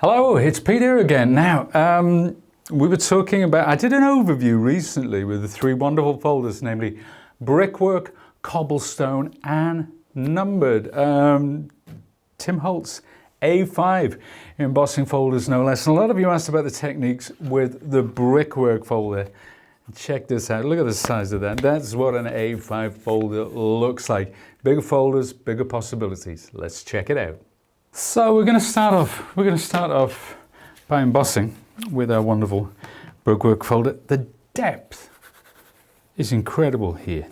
Hello, it's Peter again. Now, we were talking about, I did an overview recently with the three wonderful folders, namely Brickwork, Cobblestone and Numbered. Tim Holtz A5 embossing folders, no less. And a lot of you asked about the techniques with the Brickwork folder. Check this out, look at the size of that. That's what an A5 folder looks like. Bigger folders, bigger possibilities. Let's check it out. So we're going to start off by embossing with our wonderful Brickwork folder. The depth is incredible here,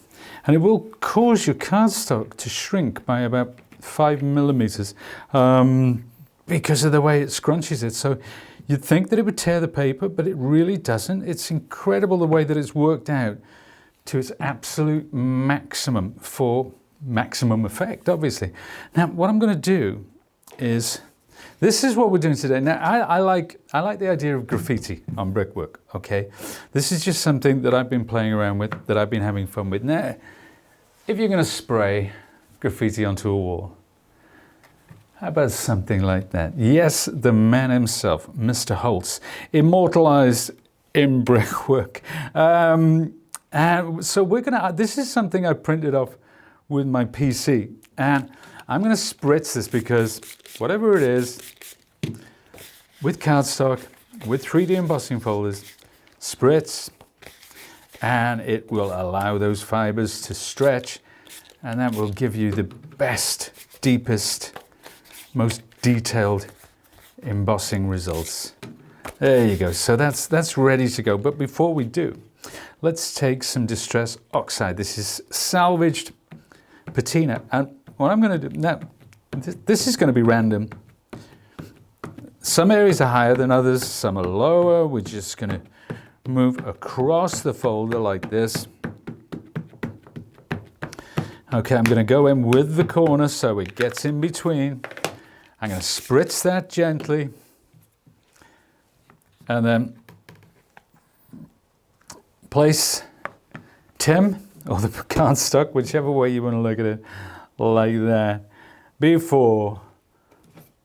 and it will cause your cardstock to shrink by about 5 millimeters because of the way it scrunches it. So you'd think that it would tear the paper, but it really doesn't. It's incredible the way that it's worked out to its absolute maximum for maximum effect, obviously. Now, what I'm going to do is, this is what we're doing today. Now, I like the idea of graffiti on brickwork, okay? This is just something that I've been playing around with, that I've been having fun with. Now, if you're going to spray graffiti onto a wall, how about something like that? Yes, the man himself, Mr. Holtz, immortalized in brickwork. And so we're going to, this is something I printed off with my PC. And I'm going to spritz this because whatever it is, with cardstock, with 3D embossing folders, spritz, and it will allow those fibers to stretch, and that will give you the best, deepest, most detailed embossing results. There you go. So that's ready to go. But before we do, let's take some Distress Oxide. This is salvaged patina, and what I'm going to do now, this is going to be random. Some areas are higher than others, some are lower. We're just going to move across the folder like this. Okay, I'm going to go in with the corner so it gets in between. I'm going to spritz that gently, and then place Tim, or the cardstock, whichever way you want to look at it, like that, before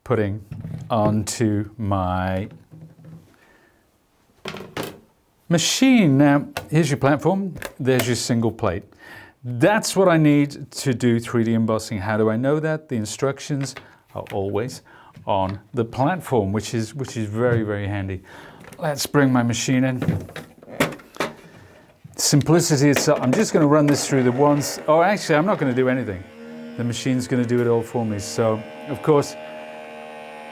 putting onto my machine. Now, here's your platform, there's your single plate. That's what I need to do 3D embossing. How do I know that? The instructions are always on the platform, which is very, very handy. Let's bring my machine in. Simplicity itself. I'm just going to run this through the once. Oh, actually, I'm not going to do anything. The machine's going to do it all for me. So, of course,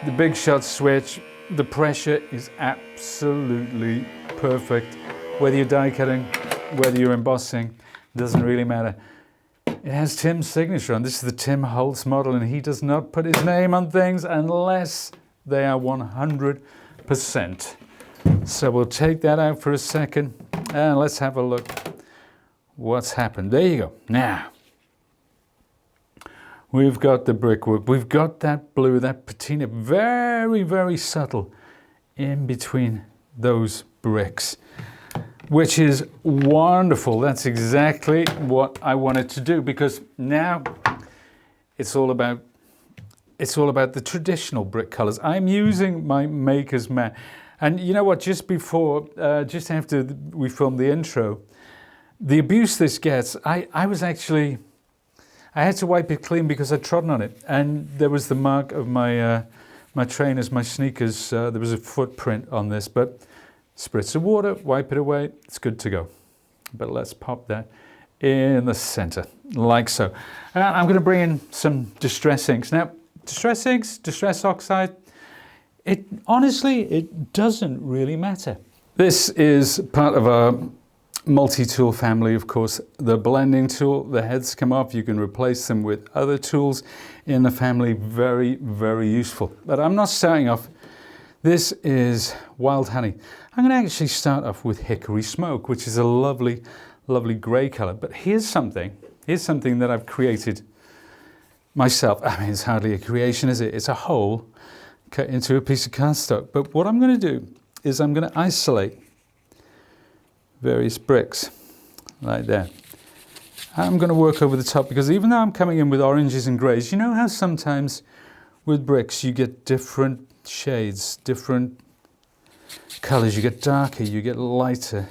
the big shot switch, the pressure is absolutely perfect. Whether you're die cutting, whether you're embossing, doesn't really matter. It has Tim's signature on. This is the Tim Holtz model, and he does not put his name on things unless they are 100%. So we'll take that out for a second, and let's have a look what's happened. There you go. Now, we've got the brickwork. We've got that blue, that patina, very, very subtle in between those bricks, which is wonderful. That's exactly what I wanted to do, because now it's all about the traditional brick colors. I'm using my Maker's Mat. And you know what, just before, just after we filmed the intro, the abuse this gets, I had to wipe it clean because I'd trodden on it. And there was the mark of my trainers, my sneakers. There was a footprint on this, but spritz of water, wipe it away, it's good to go. But let's pop that in the center, like so. And I'm going to bring in some Distress inks. Now, Distress inks, Distress Oxide, honestly, it doesn't really matter. This is part of our multi-tool family, of course. The blending tool, the heads come off, you can replace them with other tools in the family. Very, very useful. But I'm not starting off. This is Wild Honey. I'm going to actually start off with Hickory Smoke, which is a lovely, lovely grey color. But here's something that I've created myself. I mean, it's hardly a creation, is it? It's a hole cut into a piece of cardstock. But what I'm going to do is I'm going to isolate various bricks like that. I'm going to work over the top, because even though I'm coming in with oranges and greys, you know how sometimes with bricks you get different shades, different colors. You get darker, you get lighter.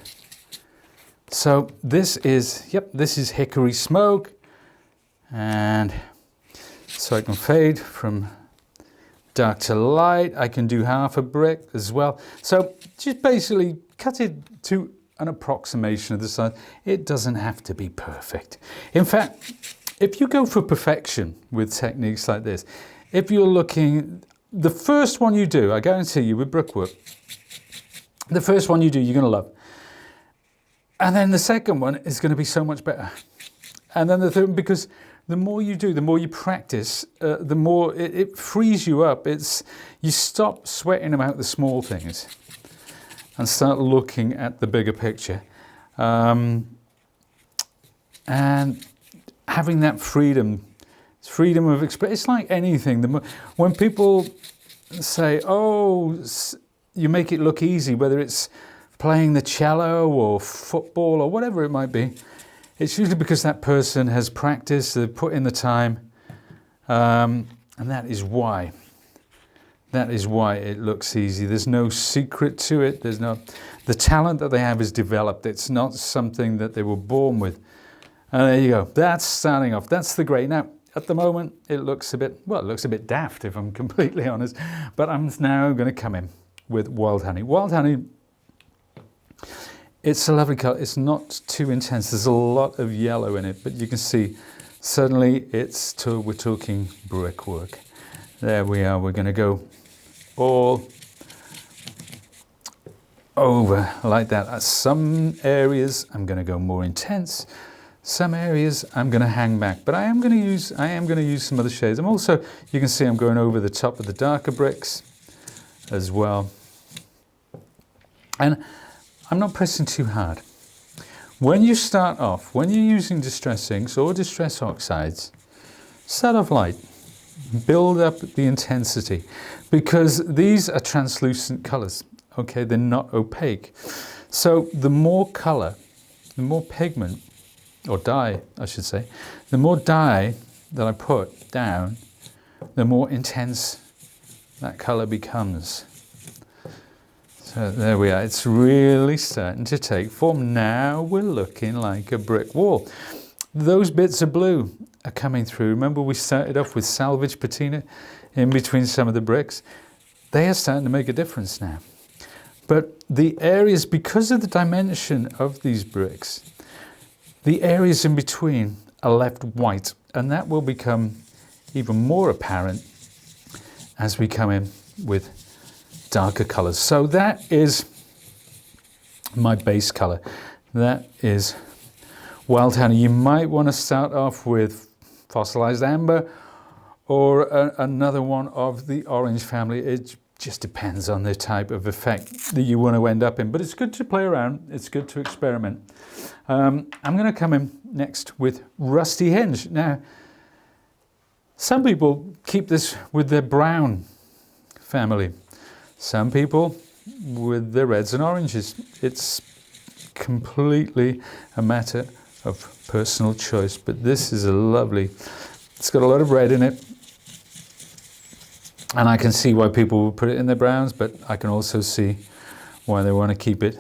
So this is, yep, this is hickory smoke. And so I can fade from dark to light. I can do half a brick as well. So just basically cut it to an approximation of the size. It doesn't have to be perfect. In fact, if you go for perfection with techniques like this, if you're looking, the first one you do, I guarantee you with brickwork, the first one you do, you're going to love. And then the second one is going to be so much better. And then the third one, because the more you do, the more you practice, the more it frees you up. You stop sweating about the small things and start looking at the bigger picture. And having that freedom of expression, it's like anything. When people say, oh, you make it look easy, whether it's playing the cello or football or whatever it might be, it's usually because that person has practiced, they've put in the time, and that is why. That is why it looks easy. There's no secret to it. The talent that they have is developed. It's not something that they were born with. And there you go. That's starting off. That's the grey. Now, at the moment, it looks a bit daft, if I'm completely honest. But I'm now going to come in with Wild Honey. Wild Honey, it's a lovely colour. It's not too intense. There's a lot of yellow in it, but you can see suddenly we're talking brickwork. There we are. We're going to go all over like that. At some areas, I'm going to go more intense. Some areas I'm going to hang back, but I am going to use some other shades. I'm also, you can see I'm going over the top of the darker bricks as well. And I'm not pressing too hard. When you start off, when you're using distress inks or distress oxides, start off light. Build up the intensity, because these are translucent colors. Okay, they're not opaque. So the more color, the more pigment, or dye, I should say, the more dye that I put down, the more intense that color becomes. So there we are. It's really starting to take form. Now we're looking like a brick wall. Those bits of blue are coming through. Remember, we started off with salvage patina in between some of the bricks. They are starting to make a difference now. But the areas, because of the dimension of these bricks, the areas in between are left white, and that will become even more apparent as we come in with darker colors. So that is my base color. That is Wild Honey. You might want to start off with fossilized amber or another one of the orange family. It just depends on the type of effect that you want to end up in, but it's good to play around. It's good to experiment. I'm going to come in next with Rusty Hinge. Now, some people keep this with their brown family. Some people with their reds and oranges. It's completely a matter of personal choice, but this is a lovely, it's got a lot of red in it, and I can see why people would put it in their browns, but I can also see why they want to keep it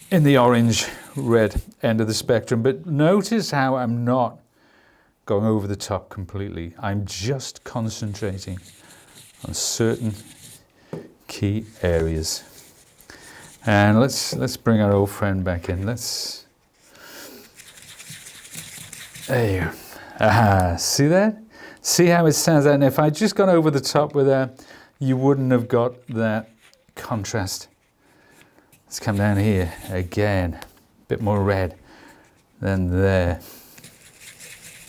in the orange red end of the spectrum. But notice how I'm not going over the top completely. I'm just concentrating on certain key areas. And let's bring our old friend back in. There you go. Aha, see that? See how it stands out? And if I'd just gone over the top with that, you wouldn't have got that contrast. Let's come down here again, a bit more red than there.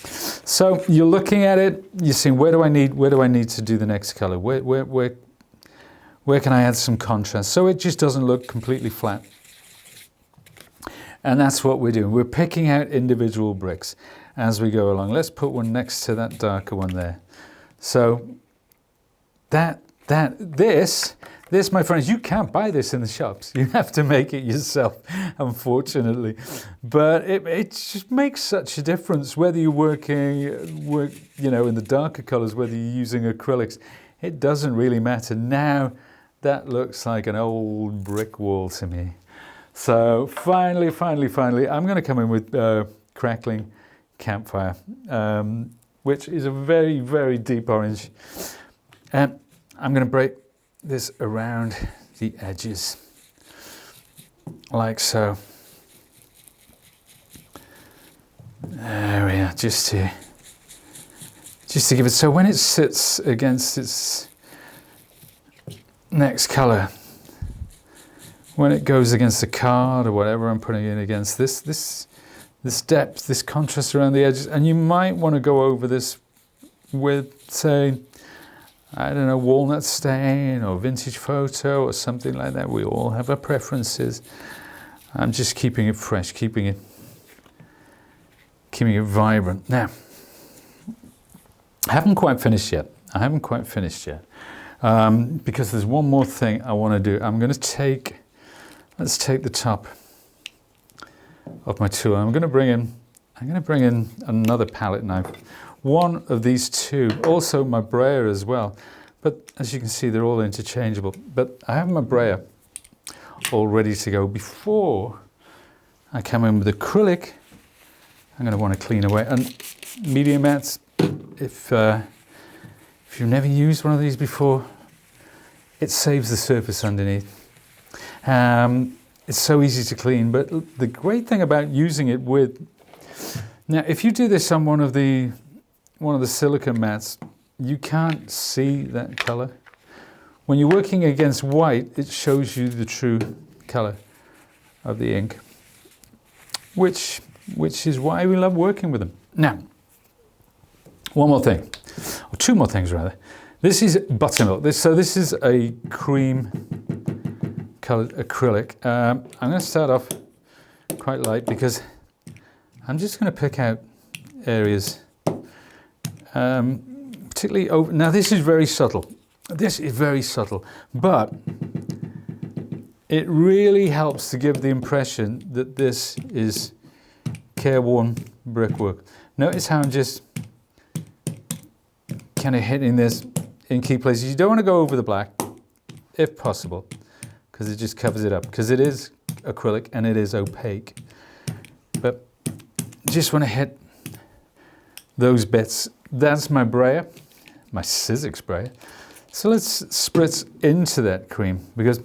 So you're looking at it, you're seeing where do I need to do the next color? Where can I add some contrast so it just doesn't look completely flat? And that's what we're doing. We're picking out individual bricks as we go along. Let's put one next to that darker one there. So this, my friends, you can't buy this in the shops. You have to make it yourself, unfortunately. But it just makes such a difference whether you're working, in the darker colors, whether you're using acrylics. it doesn't really matter. Now that looks like an old brick wall to me. So finally, I'm going to come in with Crackling Campfire, which is a very, very deep orange. And I'm going to break this around the edges, like so. There we are, just to give it, so when it sits against its next colour, when it goes against the card or whatever I'm putting it against, this depth, this contrast around the edges, and you might want to go over this with, say, I don't know, walnut stain or vintage photo or something like that. We all have our preferences. I'm just keeping it fresh, keeping it vibrant. Now, I haven't quite finished yet. Because there's one more thing I want to do. I'm going to let's take the top of my tool. I'm going to bring in another palette knife. One of these two, also my brayer as well. But as you can see, they're all interchangeable. But I have my brayer all ready to go. Before I come in with acrylic, I'm going to want to clean away. And media mats, if you've never used one of these before, it saves the surface underneath. It's so easy to clean, but the great thing about using it with, now if you do this on one of the silicone mats, you can't see that color. When you're working against white, it shows you the true color of the ink, which is why we love working with them. Now, one more thing, or two more things rather. This is buttermilk. This is a cream colored acrylic. I'm going to start off quite light because I'm just going to pick out areas, particularly over. Now this is very subtle. But it really helps to give the impression that this is careworn brickwork. Notice how I'm just kind of hitting this in key places. You don't want to go over the black, if possible, because it just covers it up, because it is acrylic and it is opaque. But just want to hit those bits. That's my brayer, my Sizzix brayer. So let's spritz into that cream, because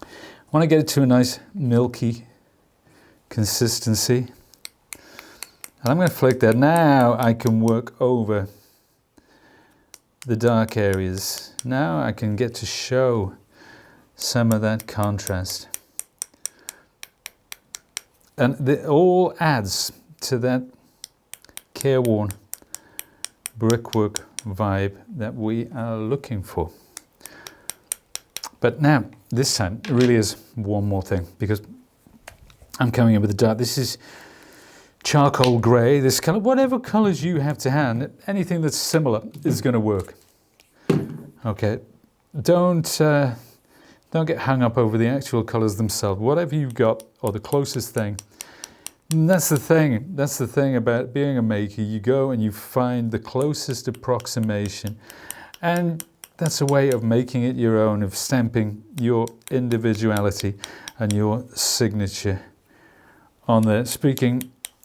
I want to get it to a nice milky consistency. And I'm going to flake that. Now I can work over the dark areas. Now I can get to show some of that contrast. And it all adds to that careworn brickwork vibe that we are looking for. But now, this time, it really is one more thing, because I'm coming in with the dark. This is charcoal grey, this colour, whatever colours you have to hand, anything that's similar is going to work. Okay, don't get hung up over the actual colours themselves. Whatever you've got, or the closest thing. That's the thing about being a maker. You go and you find the closest approximation, and that's a way of making it your own, of stamping your individuality and your signature on there.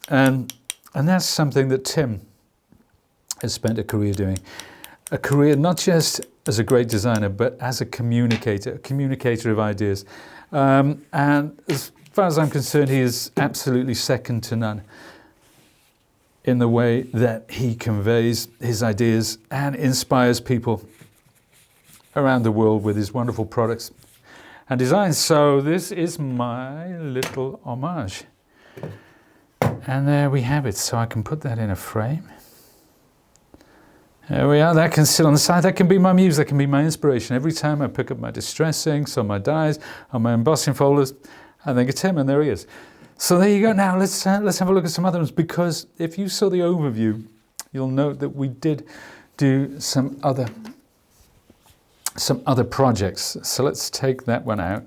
And that's something that Tim has spent a career doing. A career not just as a great designer, but as a communicator of ideas. And as far as I'm concerned, he is absolutely second to none in the way that he conveys his ideas and inspires people around the world with his wonderful products and designs. So this is my little homage. And there we have it. So I can put that in a frame. There we are. That can sit on the side. That can be my muse. That can be my inspiration. Every time I pick up my distress inks or my dyes or my embossing folders, I think it's him, and there he is. So there you go. Now let's have a look at some other ones, because if you saw the overview, you'll note that we did do some other projects. So let's take that one out.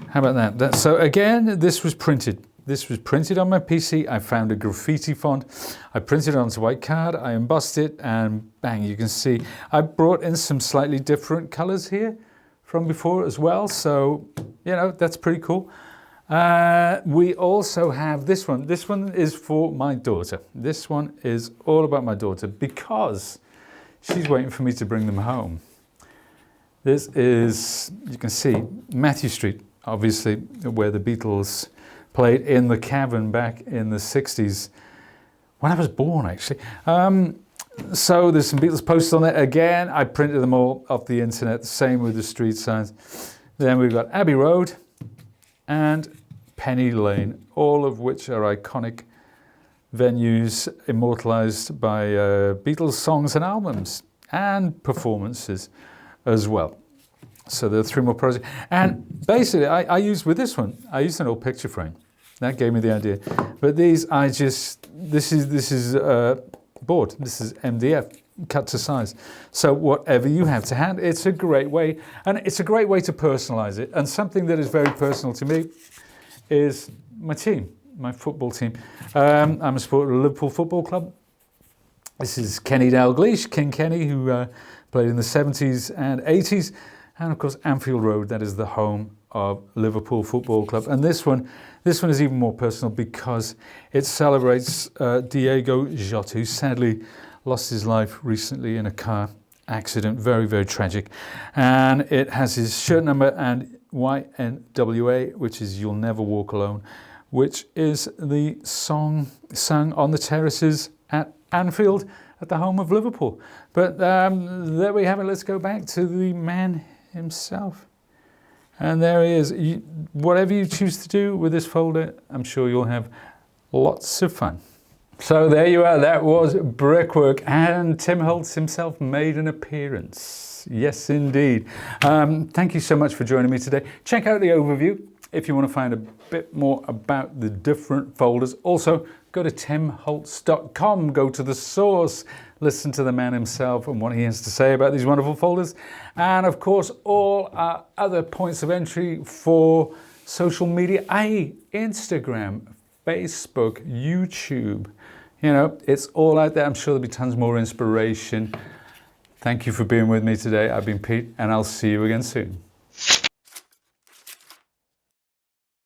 How about that? So again, this was printed. This was printed on my PC. I found a graffiti font. I printed it onto white card. I embossed it, and bang, you can see I brought in some slightly different colors here from before as well. So, you know, that's pretty cool. We also have this one. This one is for my daughter. This one is all about my daughter because she's waiting for me to bring them home. This is, you can see, Matthew Street, obviously, where the Beatles played in the cavern back in the 60s, when I was born, actually. So there's some Beatles posters on there. Again, I printed them all off the internet, same with the street signs. Then we've got Abbey Road and Penny Lane, all of which are iconic venues immortalized by Beatles songs and albums and performances as well. So there are 3 more projects. And basically, I used with this one, I used an old picture frame. That gave me the idea. But these, this is board. This is MDF, cut to size. So whatever you have to hand, it's a great way. And it's a great way to personalize it. And something that is very personal to me is my team, my football team. I'm a supporter of Liverpool Football Club. This is Kenny Dalglish, King Kenny, who played in the 70s and 80s. And of course, Anfield Road, that is the home of Liverpool Football Club. And this one is even more personal because it celebrates Diego Jota, who sadly lost his life recently in a car accident. Very, very tragic. And it has his shirt number and YNWA, which is You'll Never Walk Alone, which is the song sung on the terraces at Anfield at the home of Liverpool. But there we have it. Let's go back to the man himself. And there he is. Whatever you choose to do with this folder, I'm sure you'll have lots of fun. So there you are. That was Brickwork, and Tim Holtz himself made an appearance. Yes, indeed. Thank you so much for joining me today. Check out the overview if you want to find a bit more about the different folders. Also, go to timholtz.com, go to the source, listen to the man himself and what he has to say about these wonderful folders. And of course, all our other points of entry for social media, i.e. Instagram, Facebook, YouTube. You know, it's all out there. I'm sure there'll be tons more inspiration. Thank you for being with me today. I've been Pete, and I'll see you again soon.